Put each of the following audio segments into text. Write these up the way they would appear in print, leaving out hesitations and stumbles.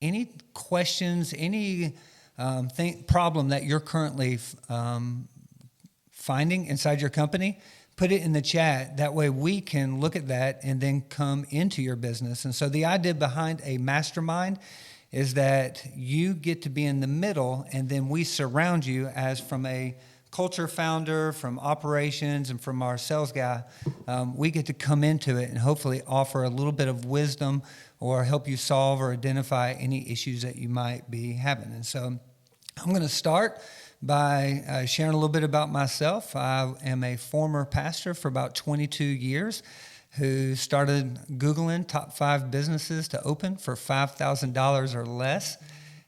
any questions, any problem that you're currently finding inside your company, put it in the chat. That way we can look at that and then come into your business. And so the idea behind a mastermind is that you get to be in the middle, and then we surround you as from a culture founder, from operations, and from our sales guy. We get to come into it and hopefully offer a little bit of wisdom or help you solve or identify any issues that you might be having. And so I'm going to start by sharing a little bit about myself. I am a former pastor for about 22 years who started Googling top 5 businesses to open for $5,000 or less.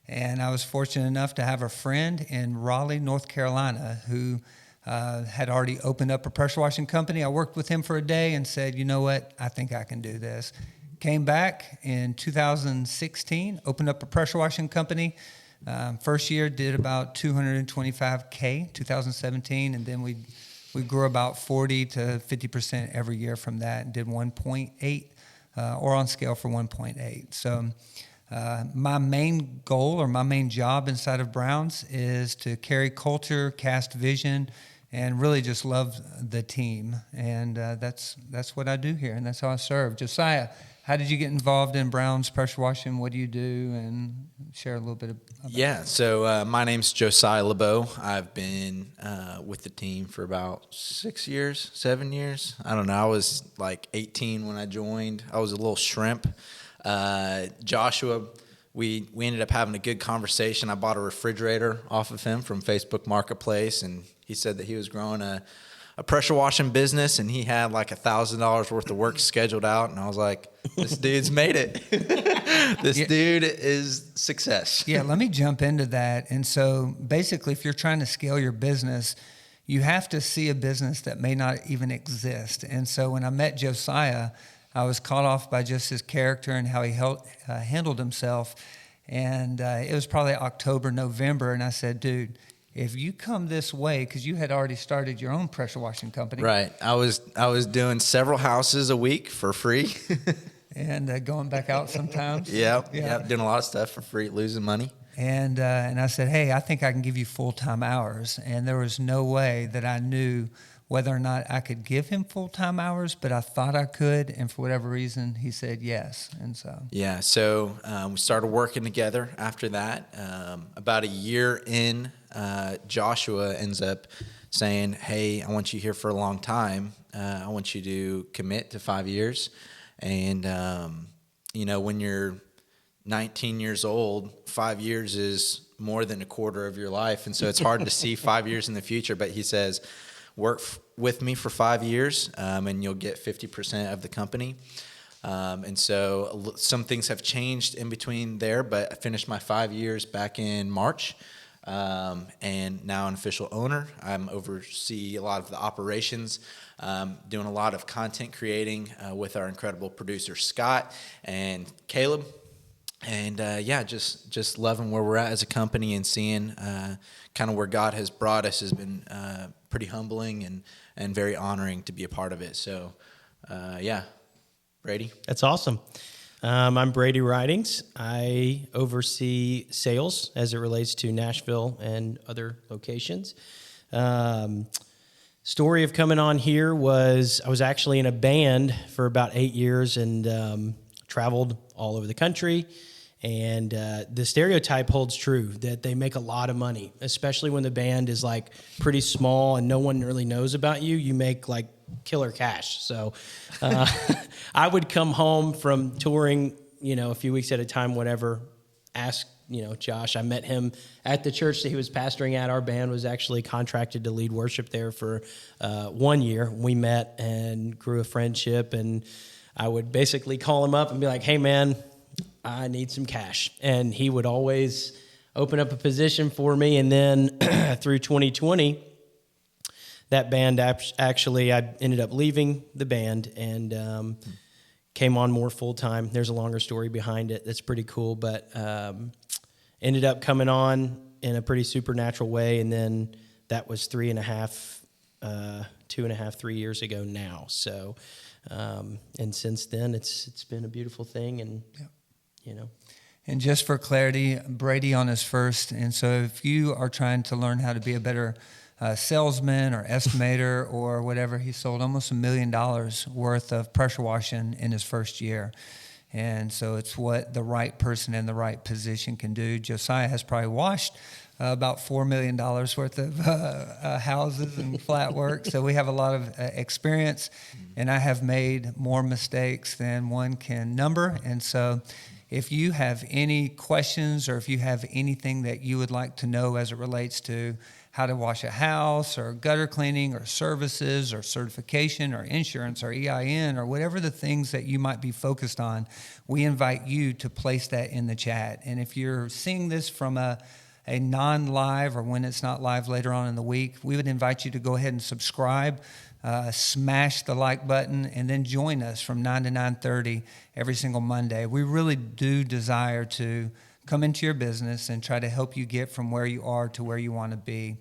And I was fortunate enough to have a friend in Raleigh, North Carolina, who had already opened up a pressure washing company. I worked with him for a day and said, you know what, I think I can do this. Came back in 2016, opened up a pressure washing company. First year did about $225K, 2017, and then we grew about 40 to 50% every year from that, and did 1.8 or on scale for 1.8. So my main goal or my main job inside of Brown's is to carry culture, cast vision, and really just love the team. And that's what I do here, and that's how I serve. Josiah, how did you get involved in Brown's Pressure Washing? What do you do? And share a little bit about Yeah, so my name's Josiah LeBeau. I've been with the team for about 7 years. I don't know. I was like 18 when I joined. I was a little shrimp. Joshua, we ended up having a good conversation. I bought a refrigerator off of him from Facebook Marketplace, and he said that he was growing a pressure washing business, and he had like $1,000 worth of work scheduled out, and I was like, this dude's made it. This dude is success. Yeah, let me jump into that. And so basically, if you're trying to scale your business, you have to see a business that may not even exist. And so when I met Josiah, I was caught off by just his character and how he handled himself. And it was probably October, November, and I said, dude, if you come this way, because you had already started your own pressure washing company. Right. I was doing several houses a week for free. And going back out sometimes. Yep, doing a lot of stuff for free, losing money. And I said, hey, I think I can give you full-time hours. And there was no way that I knew whether or not I could give him full-time hours, but I thought I could. And for whatever reason, he said yes. And so. Yeah, so we started working together after that. About a year in, Joshua ends up saying, hey, I want you here for a long time. I want you to commit to 5 years. And, when you're 19 years old, 5 years is more than a quarter of your life. And so it's hard to see 5 years in the future. But he says, work with me for 5 years, and you'll get 50% of the company. And so some things have changed in between there, but I finished my 5 years back in March. And now an official owner. I'm oversee a lot of the operations, doing a lot of content creating with our incredible producer Scott and Caleb, and just loving where we're at as a company and seeing kind of where God has brought us has been pretty humbling and very honoring to be a part of it. So, Brady. That's awesome. I'm Brady Ridings. I oversee sales as it relates to Nashville and other locations. Story of coming on here was I was actually in a band for about 8 years and traveled all over the country. And the stereotype holds true that they make a lot of money, especially when the band is like pretty small and no one really knows about you. You make like killer cash. So I would come home from touring, a few weeks at a time, whatever, ask, Josh. I met him at the church that he was pastoring at. Our band was actually contracted to lead worship there for 1 year. We met and grew a friendship, and I would basically call him up and be like, hey, man, I need some cash. And he would always open up a position for me. And then through 2020, that band actually, I ended up leaving the band and came on more full-time. There's a longer story behind it that's pretty cool, but ended up coming on in a pretty supernatural way. And then that was 3 years ago now. So, and since then, it's been a beautiful thing. And, And just for clarity, Brady on his first. And so if you are trying to learn how to be a better salesman or estimator or whatever, he sold almost $1 million worth of pressure washing in his first year. And so it's what the right person in the right position can do. Josiah has probably washed about $4 million worth of houses and flat work. So we have a lot of experience, and I have made more mistakes than one can number. And so if you have any questions or if you have anything that you would like to know as it relates to how to wash a house or gutter cleaning or services or certification or insurance or EIN or whatever the things that you might be focused on, we invite you to place that in the chat. And if you're seeing this from a non-live or when it's not live later on in the week, we would invite you to go ahead and subscribe, smash the like button, and then join us from 9 to 9:30 every single Monday. We really do desire to come into your business and try to help you get from where you are to where you want to be.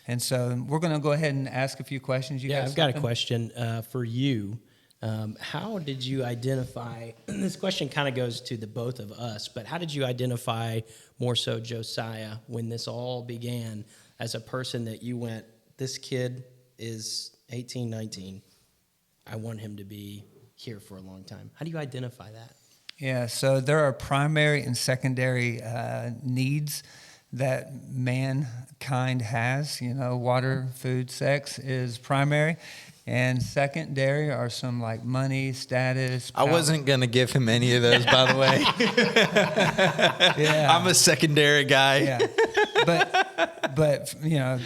And so we're going to go ahead and ask a few questions. I've got a question for you. How did you identify, this question kind of goes to the both of us, but how did you identify more so Josiah when this all began as a person that you went, this kid is 18, 19. I want him to be here for a long time. How do you identify that? Yeah, so there are primary and secondary needs that mankind has. You know, water, food, sex is primary. And secondary are some like money, status. I wasn't going to give him any of those, by the way. Yeah. I'm a secondary guy. Yeah. But you know,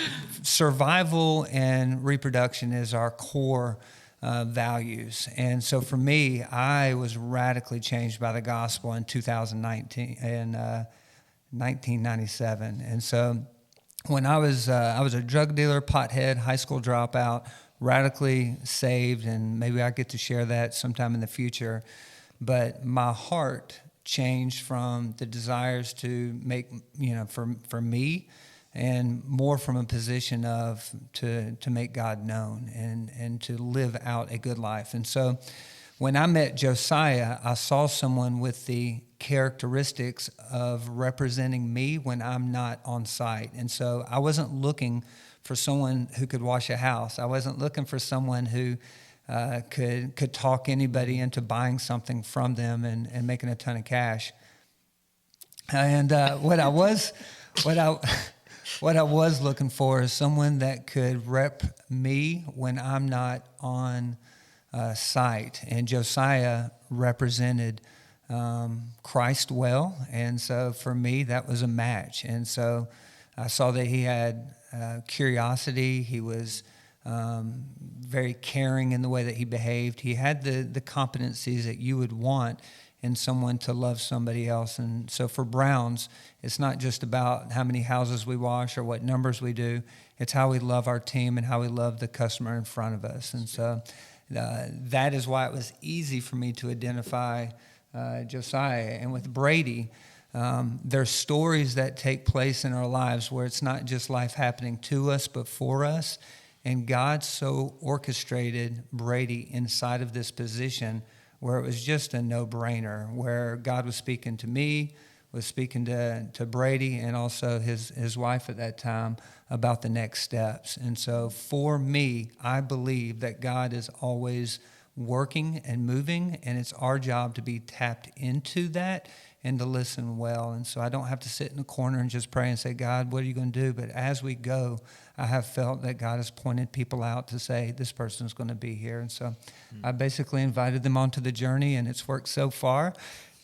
survival and reproduction is our core values. And so for me, I was radically changed by the gospel in 1997. And so when I was a drug dealer, pothead, high school dropout, radically saved, and maybe I get to share that sometime in the future. But my heart changed from the desires to make, you know, for me, and more from a position of to make God known and to live out a good life. And so when I met Josiah, I saw someone with the characteristics of representing me when I'm not on site. And so I wasn't looking for someone who could wash a house. I wasn't looking for someone who could talk anybody into buying something from them and making a ton of cash. And what I was looking for is someone that could rep me when I'm not on site. And Josiah represented Christ well, and so for me that was a match. And so I saw that he had curiosity. He was very caring in the way that he behaved. He had the competencies that you would want in someone to love somebody else. And so for Browns, it's not just about how many houses we wash or what numbers we do. It's how we love our team and how we love the customer in front of us. And so that is why it was easy for me to identify Josiah. And with Brady, there's stories that take place in our lives where it's not just life happening to us, but for us. And God so orchestrated Brady inside of this position where it was just a no-brainer, where God was speaking to me, was speaking to Brady and also his wife at that time about the next steps. And so for me, I believe that God is always working and moving, and it's our job to be tapped into that and to listen well. And so I don't have to sit in a corner and just pray and say, God, what are you going to do? But as we go, I have felt that God has pointed people out to say, this person's going to be here. And so I basically invited them onto the journey, and it's worked so far.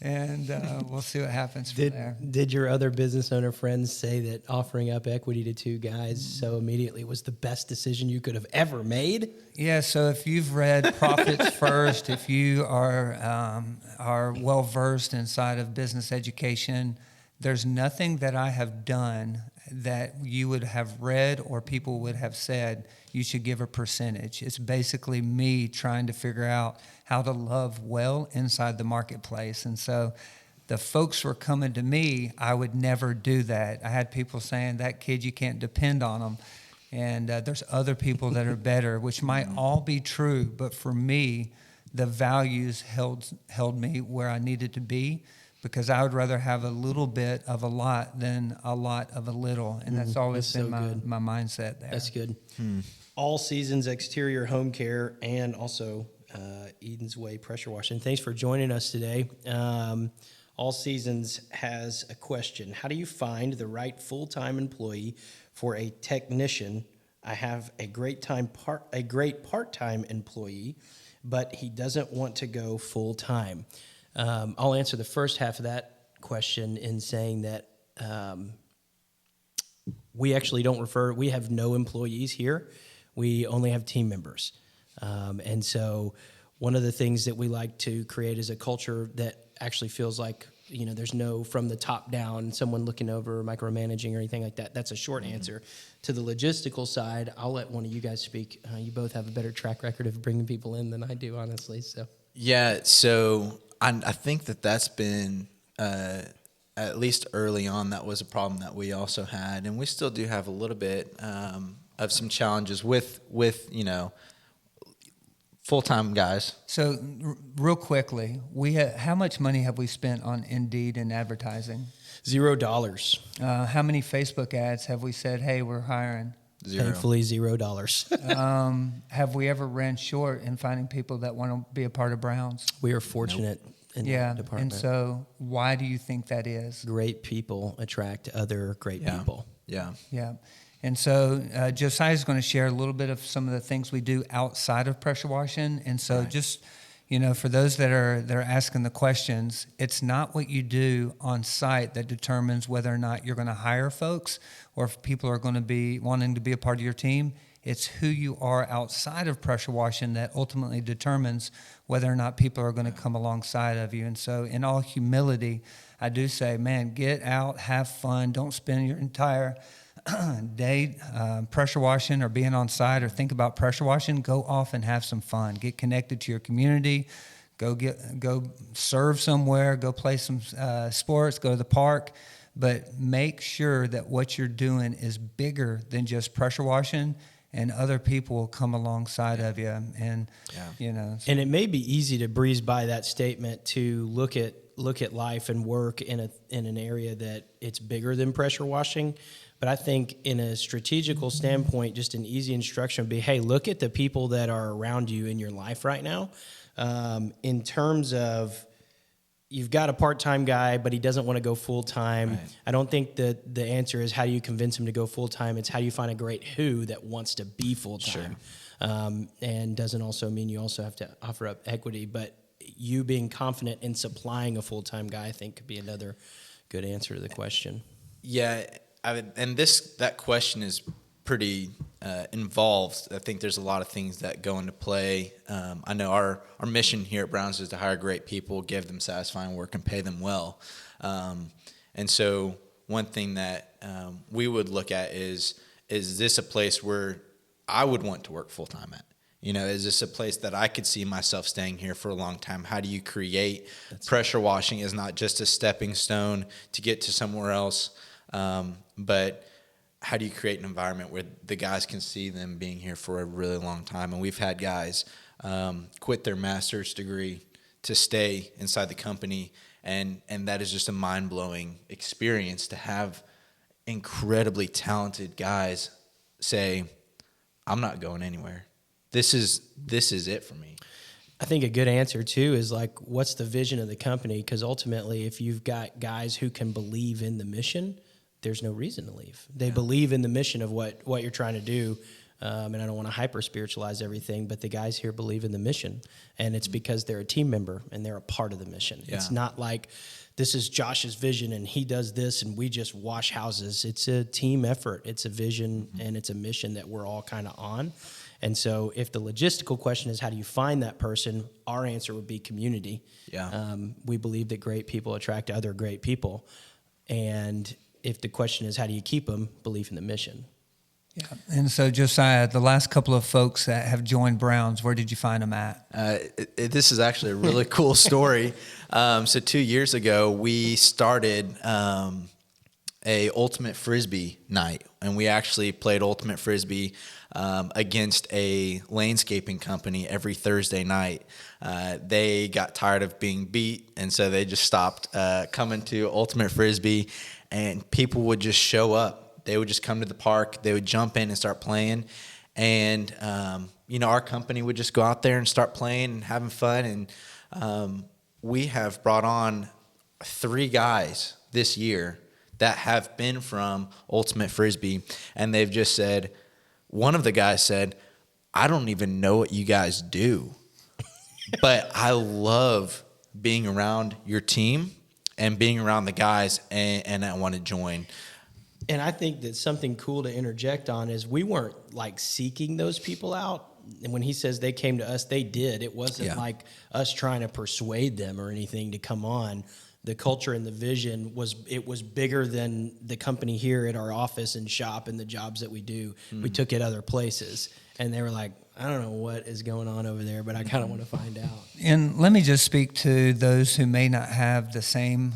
And we'll see what happens from there. Did your other business owner friends say that offering up equity to two guys so immediately was the best decision you could have ever made? Yeah, so if you've read Profits First, if you are well-versed inside of business education, there's nothing that I have done that you would have read or people would have said you should give a percentage. It's basically me trying to figure out how to love well inside the marketplace. And so the folks were coming to me, I would never do that. I had people saying, that kid, you can't depend on him. And there's other people that are better, which might all be true. But for me, the values held me where I needed to be. because I would rather have a little bit of a lot than a lot of a little. And that's always that's been so good. my mindset there. That's good. All Seasons Exterior Home Care and also Eden's Way Pressure Washing. Thanks for joining us today. All Seasons has a question. How do you find the right full-time employee for a technician? I have a great part-time employee, but he doesn't want to go full-time. I'll answer the first half of that question in saying that we actually we have no employees here. We only have team members. And so one of the things that we like to create is a culture that actually feels like, there's no from the top down, someone looking over, micromanaging or anything like that. That's a short answer. To the logistical side, I'll let one of you guys speak. You both have a better track record of bringing people in than I do, honestly. So Yeah, so I think that's been, at least early on, that was a problem that we also had. And we still do have a little bit of some challenges with full-time guys. So real quickly, how much money have we spent on Indeed and advertising? $0. How many Facebook ads have we said, hey, we're hiring? 0. Thankfully, $0. Have we ever ran short in finding people that want to be a part of Browns? We are fortunate in that department. And so why do you think that is? Great people attract other great people. Yeah. Yeah. And so Josiah is going to share a little bit of some of the things we do outside of pressure washing. And so just, for those that are asking the questions, it's not what you do on site that determines whether or not you're going to hire folks or if people are going to be wanting to be a part of your team. It's who you are outside of pressure washing that ultimately determines whether or not people are going to come alongside of you. And so in all humility, I do say, man, get out, have fun. Don't spend your entire day pressure washing or being on site or think about pressure washing. Go off and have some fun. Get connected to your community. Go serve somewhere. Go play some sports. Go to the park. But make sure that what you're doing is bigger than just pressure washing, and other people will come alongside of you. And And it may be easy to breeze by that statement to look at life and work in an area that it's bigger than pressure washing. But I think in a strategical standpoint, just an easy instruction would be, hey, look at the people that are around you in your life right now. In terms of, you've got a part-time guy, but he doesn't want to go full-time. Right. I don't think that the answer is how do you convince him to go full-time. It's how do you find a great who that wants to be full-time. Sure. And doesn't also mean you also have to offer up equity. But you being confident in supplying a full-time guy, I think, could be another good answer to the question. Yeah. That question is pretty involved. I think there's a lot of things that go into play. I know our mission here at Browns is to hire great people, give them satisfying work, and pay them well. And so one thing that we would look at is this a place where I would want to work full time at? Is this a place that I could see myself staying here for a long time? How do you create pressure washing is not just a stepping stone to get to somewhere else, but how do you create an environment where the guys can see them being here for a really long time? And we've had guys quit their master's degree to stay inside the company, and that is just a mind-blowing experience to have incredibly talented guys say, I'm not going anywhere. This is it for me. I think a good answer, too, is like, what's the vision of the company? Because ultimately, if you've got guys who can believe in the mission, there's no reason to leave. They believe in the mission of what you're trying to do. And I don't want to hyper-spiritualize everything, but the guys here believe in the mission. And it's because they're a team member and they're a part of the mission. Yeah. It's not like this is Josh's vision and he does this and we just wash houses. It's a team effort. It's a vision and it's a mission that we're all kind of on. And so if the logistical question is how do you find that person, our answer would be community. Yeah. We believe that great people attract other great people. And if the question is how do you keep them, belief in the mission. Yeah. And so, Josiah, the last couple of folks that have joined Browns, where did you find them at? This is actually a really cool story. So 2 years ago, we started a ultimate frisbee night, and we actually played ultimate frisbee against a landscaping company every Thursday night. They got tired of being beat, and so they just stopped coming to ultimate frisbee, and people would just show up. They would just come to the park. They would jump in and start playing, and our company would just go out there and start playing and having fun. And we have brought on 3 guys this year that have been from ultimate frisbee, and they've just said, one of the guys said, I don't even know what you guys do, but I love being around your team and being around the guys, and I want to join. And I think that something cool to interject on is we weren't like seeking those people out. And when he says they came to us, they did. It wasn't like us trying to persuade them or anything to come on. The culture and the vision was bigger than the company here at our office and shop and the jobs that we do. We took it other places, and they were like, I don't know what is going on over there, but I kind of want to find out. And let me just speak to those who may not have the same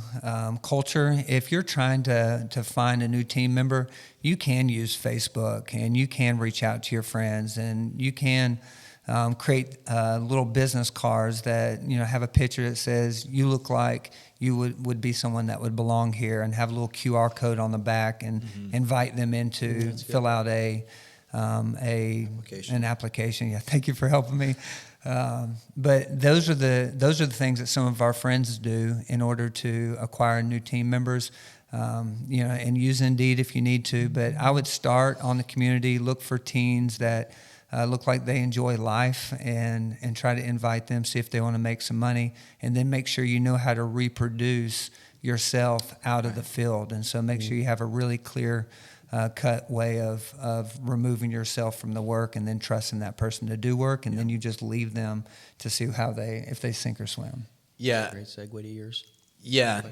culture. If you're trying to find a new team member, you can use Facebook, and you can reach out to your friends, and you can create little business cards that have a picture that says you look like you would be someone that would belong here, and have a little QR code on the back, and invite them in to fill out an application. Yeah, thank you for helping me. But those are the things that some of our friends do in order to acquire new team members. And use Indeed if you need to. But I would start on the community, look for teens that look like they enjoy life, and try to invite them, see if they want to make some money, and then make sure you know how to reproduce yourself out of the field. And so make sure you have a really clear cut way of removing yourself from the work, and then trusting that person to do work, and then you just leave them to see if they sink or swim. Yeah. Great segue to yours. Yeah.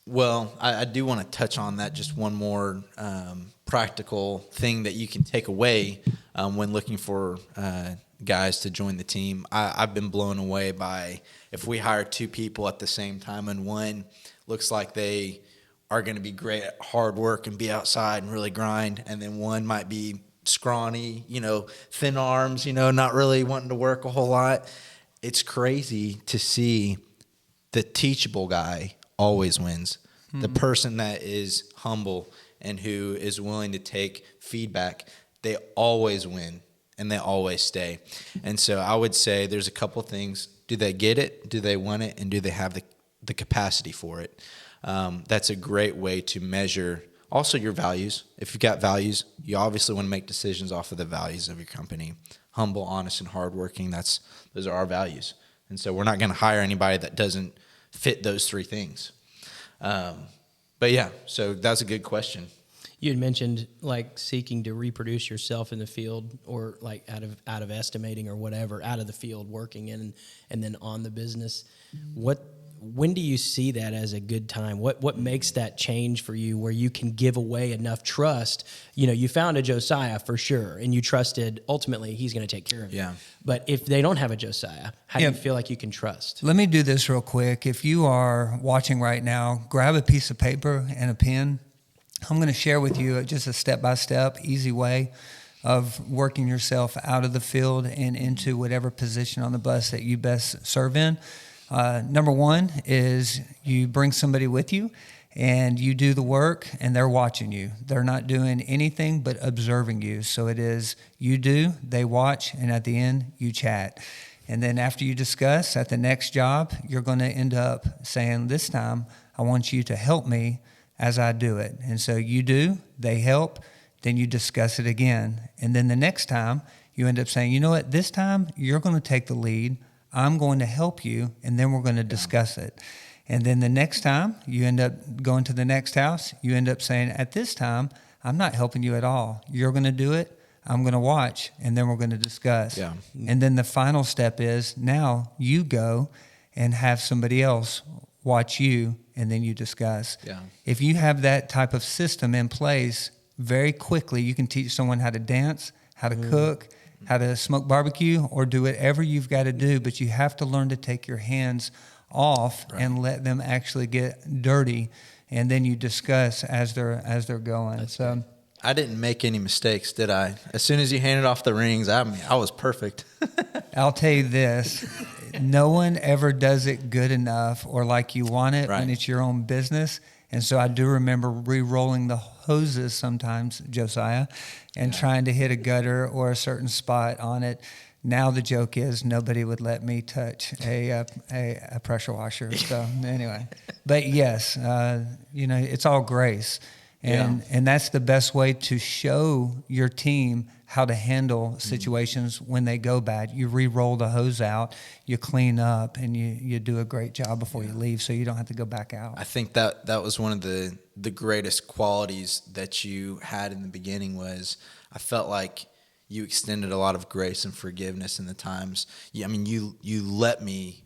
Well, I do want to touch on that, just one more practical thing that you can take away when looking for guys to join the team. I've been blown away by if we hire 2 people at the same time, and one looks like they are going to be great at hard work and be outside and really grind, and then one might be scrawny, thin arms, not really wanting to work a whole lot. It's crazy to see the teachable guy always wins. The person that is humble and who is willing to take feedback, they always win, and they always stay. And so I would say there's a couple things. Do they get it? Do they want it? And do they have the capacity for it? That's a great way to measure also your values. If you've got values, you obviously want to make decisions off of the values of your company. Humble, honest, and hardworking, those are our values. And so we're not going to hire anybody that doesn't fit those 3 things. But yeah, so that's a good question. You had mentioned like seeking to reproduce yourself in the field, or like out of estimating or whatever, out of the field working and then on the business. When do you see that as a good time? What makes that change for you where you can give away enough trust? You found a Josiah for sure, and you trusted ultimately he's going to take care of you. But if they don't have a Josiah, how do you feel like you can trust? Let me do this real quick. If you are watching right now, grab a piece of paper and a pen. I'm going to share with you just a step-by-step, easy way of working yourself out of the field and into whatever position on the bus that you best serve in. Number 1 is you bring somebody with you, and you do the work, and they're watching you. They're not doing anything but observing you. So it is you do, they watch, and at the end, you chat. And then after you discuss at the next job, you're going to end up saying, this time, I want you to help me as I do it. And so you do, they help, then you discuss it again. And then the next time, you end up saying, you know what, this time, you're going to take the lead. I'm going to help you, and then we're going to discuss it. And then the next time, you end up going to the next house, you end up saying, at this time, I'm not helping you at all. You're going to do it, I'm going to watch, and then we're going to discuss. Yeah. And then the final step is now you go and have somebody else watch you, and then you discuss. Yeah. If you have that type of system in place, very quickly you can teach someone how to dance, how to cook, how to smoke barbecue, or do whatever you've got to do, but you have to learn to take your hands off and let them actually get dirty and then you discuss as they're going. So I didn't make any mistakes, did I? As soon as you handed off the rings, I was perfect. I'll tell you this. No one ever does it good enough or like you want it Right. when it's your own business. And so I do remember re-rolling the hoses sometimes, Josiah, and trying to hit a gutter or a certain spot on it. Now the joke is nobody would let me touch a pressure washer. So anyway, but yes, it's all grace. And that's the best way to show your team how to handle situations when they go bad. You re-roll the hose out, you clean up, and you do a great job before you leave, so you don't have to go back out. I think that was one of the greatest qualities that you had in the beginning was I felt like you extended a lot of grace and forgiveness in the times. You let me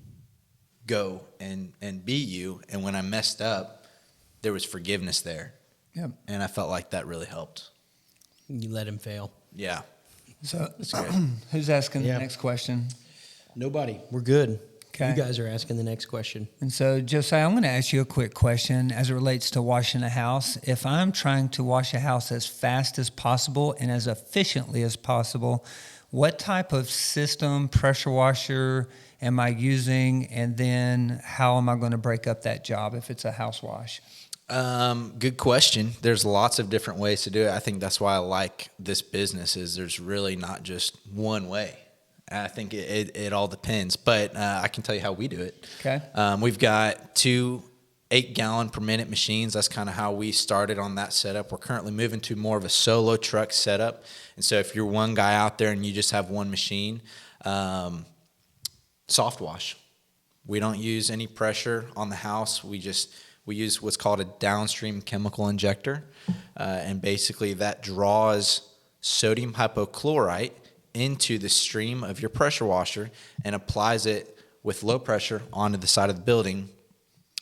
go and be you, and when I messed up, there was forgiveness there. Yep. And I felt like that really helped. You let him fail. Yeah. So who's asking the next question? Nobody. We're good. Okay. You guys are asking the next question. And so, Josiah, I'm going to ask you a quick question as it relates to washing a house. If I'm trying to wash a house as fast as possible and as efficiently as possible, what type of system, pressure washer am I using? And then how am I going to break up that job if it's a house wash? Good question. There's lots of different ways to do it. I think that's why I like this business is there's really not just one way. I think it all depends, but I can tell you how we do it. Okay. We've got 2 8-gallon per minute machines. That's kind of how we started on that setup. We're currently moving to more of a solo truck setup. And so if you're one guy out there and you just have one machine, soft wash. We don't use any pressure on the house. We use what's called a downstream chemical injector. And basically that draws sodium hypochlorite into the stream of your pressure washer and applies it with low pressure onto the side of the building.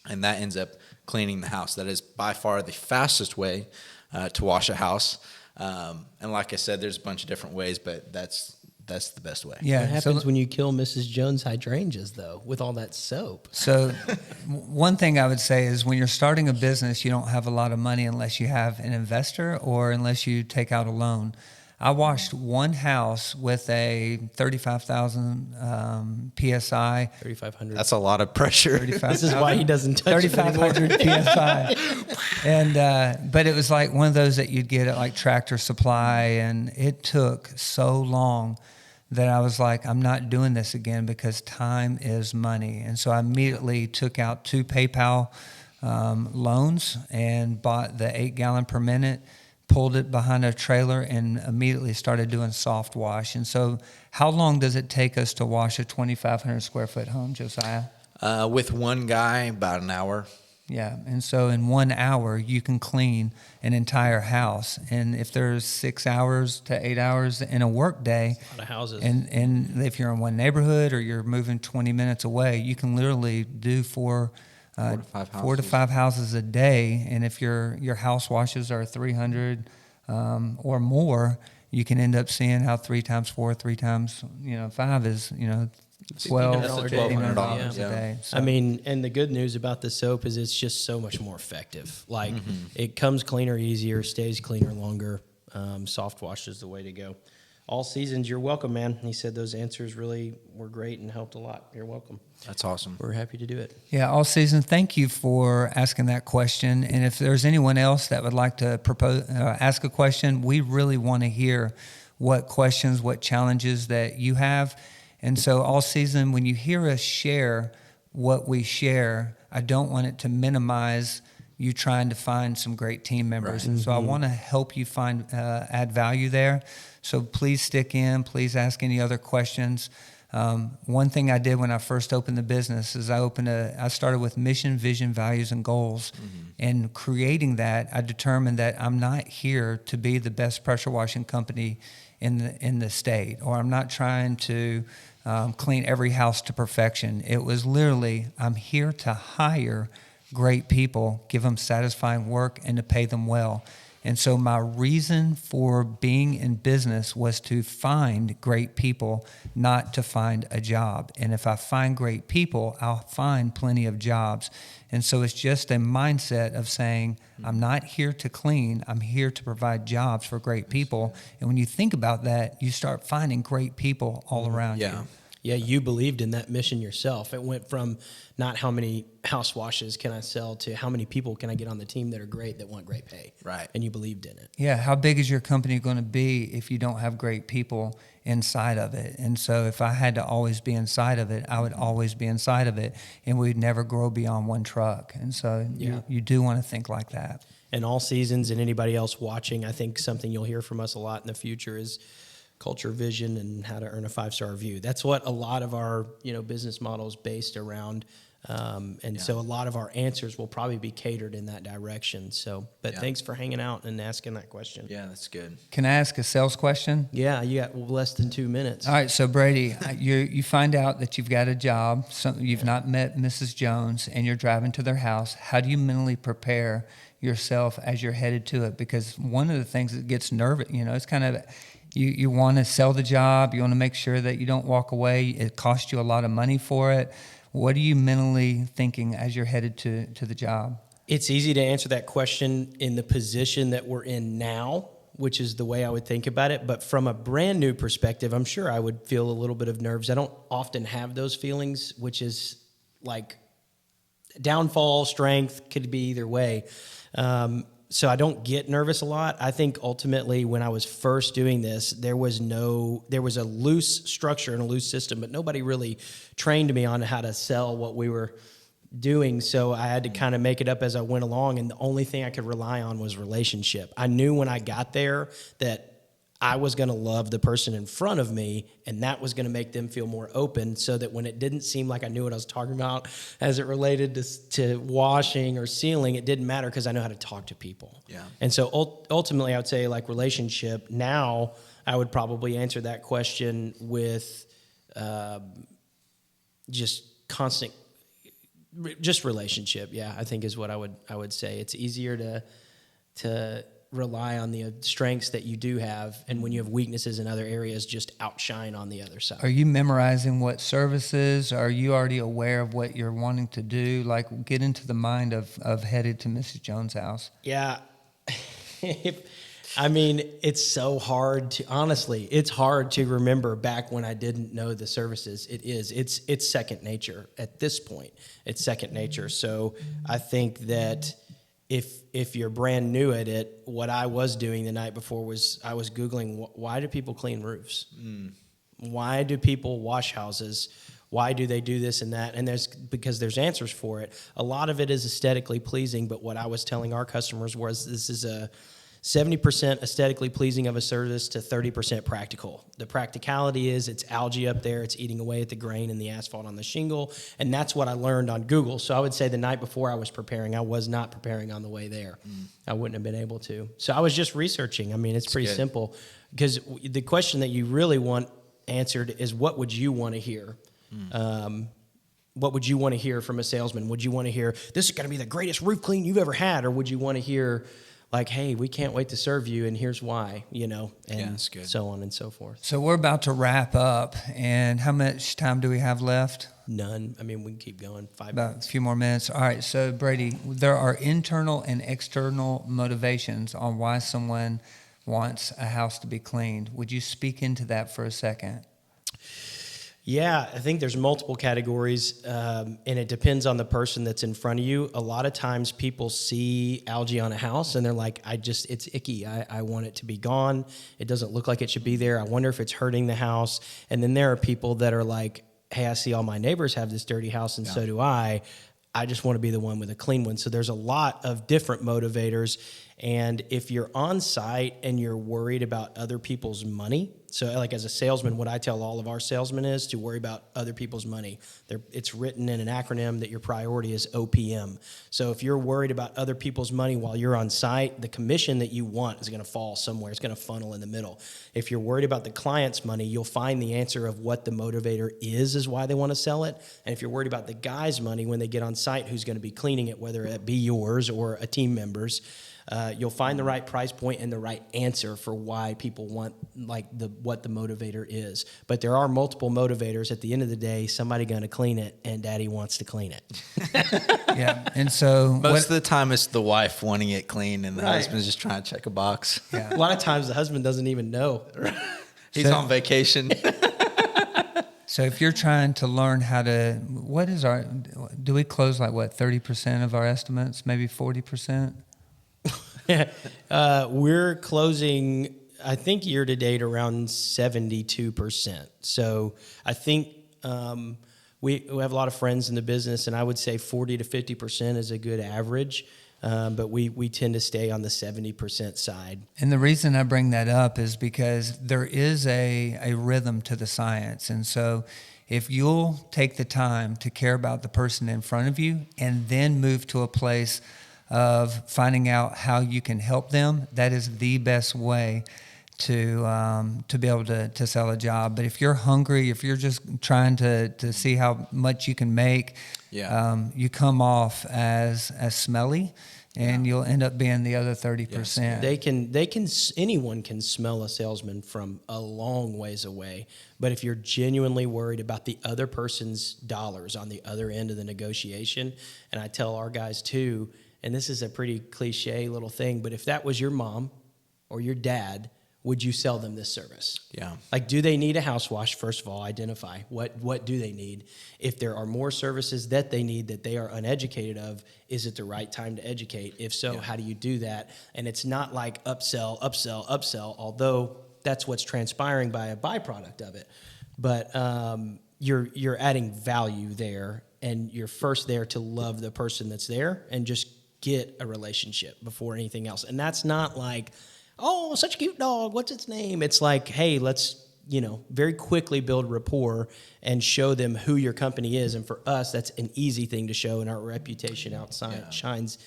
And that ends up cleaning the house. That is by far the fastest way to wash a house. And like I said, there's a bunch of different ways, but that's the best way. Yeah. What happens when you kill Mrs. Jones' hydrangeas, though, with all that soap? So one thing I would say is when you're starting a business, you don't have a lot of money unless you have an investor or unless you take out a loan. I washed one house with a 35,000 PSI. 3,500. That's a lot of pressure. This is why he doesn't touch it anymore. 3,500 PSI. And, but it was like one of those that you'd get at like Tractor Supply. And it took so long that I was like, I'm not doing this again because time is money. And so I immediately took out 2 PayPal loans and bought the 8-gallon per minute, pulled it behind a trailer, and immediately started doing soft wash. And so how long does it take us to wash a 2,500 square foot home, Josiah? With one guy, about an hour. Yeah. And so in 1 hour, you can clean an entire house. And if there's 6 hours to 8 hours in a work day, A lot of houses. and if you're in one neighborhood or you're moving 20 minutes away, you can literally do 4 to 5 houses a day. And if your house washes are 300 or more, you can end up seeing how 3 times 4, 3 times 5 is $1,200 $1,200 a day. So. I mean, and the good news about the soap is it's just so much more effective. Like it comes cleaner, easier, stays cleaner longer. Soft wash is the way to go. All seasons, you're welcome, man. He said those answers really were great and helped a lot. You're welcome. That's awesome. We're happy to do it. Yeah, all season. Thank you for asking that question. And if there's anyone else that would like to ask a question, we really want to hear what questions, what challenges that you have. And so all season, when you hear us share what we share, I don't want it to minimize you trying to find some great team members. Right. And so I want to help you find add value there. So please stick in. Please ask any other questions. One thing I did when I first opened the business is I started with mission, vision, values, and goals. And creating that, I determined that I'm not here to be the best pressure washing company in the state, or I'm not trying to clean every house to perfection. It was literally, I'm here to hire great people, give them satisfying work, and to pay them well. And so my reason for being in business was to find great people, not to find a job. And if I find great people, I'll find plenty of jobs. And so it's just a mindset of saying, I'm not here to clean, I'm here to provide jobs for great people. And when you think about that, you start finding great people all around you. Yeah, you believed in that mission yourself. It went from not how many house washes can I sell to how many people can I get on the team that are great, that want great pay. Right. And you believed in it. Yeah, how big is your company going to be if you don't have great people inside of it? And so if I had to always be inside of it, I would always be inside of it, and we'd never grow beyond one truck. And so you do want to think like that. And all seasons, and anybody else watching, I think something you'll hear from us a lot in the future is culture, vision, and how to earn a 5-star review. That's what a lot of our business model is based around. So a lot of our answers will probably be catered in that direction. So, but thanks for hanging out and asking that question. Yeah, that's good. Can I ask a sales question? Yeah, you got less than 2 minutes. All right, so Brady, you find out that you've got a job, you've not met Mrs. Jones, and you're driving to their house. How do you mentally prepare yourself as you're headed to it? Because one of the things that gets nervous, it's kind of, you want to sell the job, you want to make sure that you don't walk away. It costs you a lot of money for it. What are you mentally thinking as you're headed to the job? It's easy to answer that question in the position that we're in now, which is the way I would think about it. But from a brand new perspective, I'm sure I would feel a little bit of nerves. I don't often have those feelings, which is like downfall, strength, could be either way. So I don't get nervous a lot. I think ultimately when I was first doing this, there was a loose structure and a loose system, but nobody really trained me on how to sell what we were doing. So I had to kind of make it up as I went along. And the only thing I could rely on was relationship. I knew when I got there that I was going to love the person in front of me, and that was going to make them feel more open, so that when it didn't seem like I knew what I was talking about as it related to washing or sealing, it didn't matter because I know how to talk to people. Yeah. And so ultimately, I would say like relationship. Now, I would probably answer that question with just constant, just relationship. Yeah, I think is what I would say. It's easier to rely on the strengths that you do have, and when you have weaknesses in other areas, just outshine on the other side. Are you memorizing what services? Are you already aware of what you're wanting to do? Like, get into the mind of headed to Mrs. Jones' house. Yeah. I mean, it's so hard to, honestly, it's hard to remember back when I didn't know the services. It's second nature at this point. It's second nature. So I think that if you're brand new at it, what I was doing the night before was I was Googling, why do people clean roofs? Why do people wash houses? Why do they do this and that? And because there's answers for it. A lot of it is aesthetically pleasing, but what I was telling our customers was this is a 70% aesthetically pleasing of a service to 30% practical. The practicality is it's algae up there, it's eating away at the grain and the asphalt on the shingle, and that's what I learned on Google. So I would say the night before I was preparing, I was not preparing on the way there. I wouldn't have been able to. So I was just researching. I mean, it's pretty simple, because the question that you really want answered is, what would you want to hear? What would you want to hear from a salesman? Would you want to hear, this is going to be the greatest roof clean you've ever had? Or would you want to hear, like, hey, we can't wait to serve you, and here's why, and so on and so forth. So we're about to wrap up, and how much time do we have left? None. I mean, we can keep going. 5 About minutes. a few more minutes. All right, so Brady, there are internal and external motivations on why someone wants a house to be cleaned. Would you speak into that for a second? Yeah, I think there's multiple categories, and it depends on the person that's in front of you. A lot of times people see algae on a house and they're like, it's icky. I want it to be gone. It doesn't look like it should be there. I wonder if it's hurting the house. And then there are people that are like, hey, I see all my neighbors have this dirty house, and so do I. I just want to be the one with a clean one. So there's a lot of different motivators. And if you're on site and you're worried about other people's money, so like as a salesman, what I tell all of our salesmen is to worry about other people's money. It's written in an acronym that your priority is OPM. So if you're worried about other people's money while you're on site, the commission that you want is going to fall somewhere. It's going to funnel in the middle. If you're worried about the client's money, you'll find the answer of what the motivator is why they want to sell it. And if you're worried about the guy's money when they get on site, who's going to be cleaning it, whether it be yours or a team member's, You'll find the right price point and the right answer for why people want what the motivator is. But there are multiple motivators. At the end of the day, somebody going to clean it, and Daddy wants to clean it. Yeah. And so Most of the time, it's the wife wanting it clean, and the Right. husband's just trying to check a box. Yeah. A lot of times the husband doesn't even know. He's on vacation. So if you're trying to learn how to, do we close 30% of our estimates, maybe 40%? We're closing, I think, year to date around 72%. So I think we have a lot of friends in the business, and I would say 40 to 50% is a good average. But we tend to stay on the 70% side. And the reason I bring that up is because there is a rhythm to the science. And so if you'll take the time to care about the person in front of you and then move to a place of finding out how you can help them, that is the best way to be able to sell a job. But if you're hungry, if you're just trying to see how much you can make, you come off as smelly, and you'll end up being the other 30%. Anyone can smell a salesman from a long ways away. But if you're genuinely worried about the other person's dollars on the other end of the negotiation, and I tell our guys too, and this is a pretty cliche little thing, but if that was your mom or your dad, would you sell them this service? Yeah. Do they need a house wash? First of all, identify what do they need. If there are more services that they need that they are uneducated of, is it the right time to educate? If so, how do you do that? And it's not like upsell, upsell, upsell, although that's what's transpiring by a byproduct of it. But you're adding value there, and you're first there to love the person that's there and just get a relationship before anything else. And that's not like, oh, such a cute dog, what's its name? It's like, hey, let's, very quickly build rapport and show them who your company is. And for us, that's an easy thing to show, and our reputation outside shines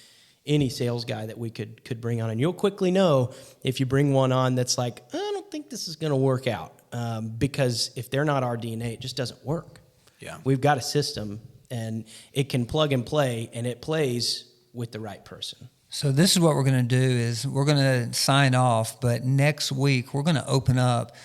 any sales guy that we could bring on. And you'll quickly know if you bring one on that's like, I don't think this is going to work out. Because if they're not our DNA, it just doesn't work. Yeah. We've got a system, and it can plug and play, and it plays with the right person. So this is what we're going to do is we're going to sign off, but next week we're going to open up.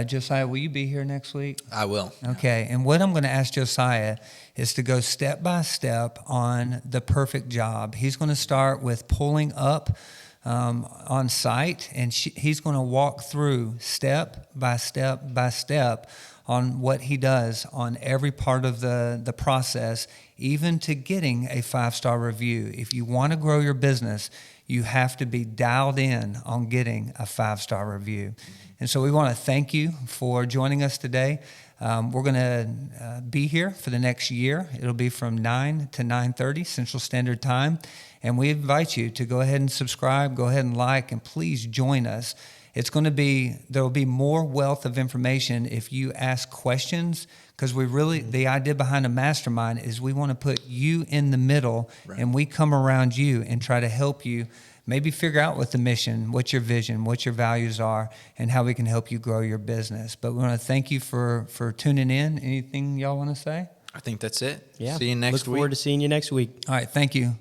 Josiah, will you be here next week? I will. Okay. And what I'm going to ask Josiah is to go step by step on the perfect job. He's going to start with pulling up on site, and he's going to walk through step by step by step on what he does on every part of the process, even to getting a 5-star review. If you want to grow your business, you have to be dialed in on getting a 5-star review. And so we want to thank you for joining us today. We're going to be here for the next year. It'll be from 9 to 9:30 Central Standard Time. And we invite you to go ahead and subscribe, go ahead and like, and please join us. There will be more wealth of information if you ask questions, because the idea behind a mastermind is we want to put you in the middle, and we come around you and try to help you maybe figure out what the mission, what your vision, what your values are, and how we can help you grow your business. But we want to thank you for tuning in. Anything y'all want to say? I think that's it. Yeah. See you next week. Look forward to seeing you next week. All right. Thank you.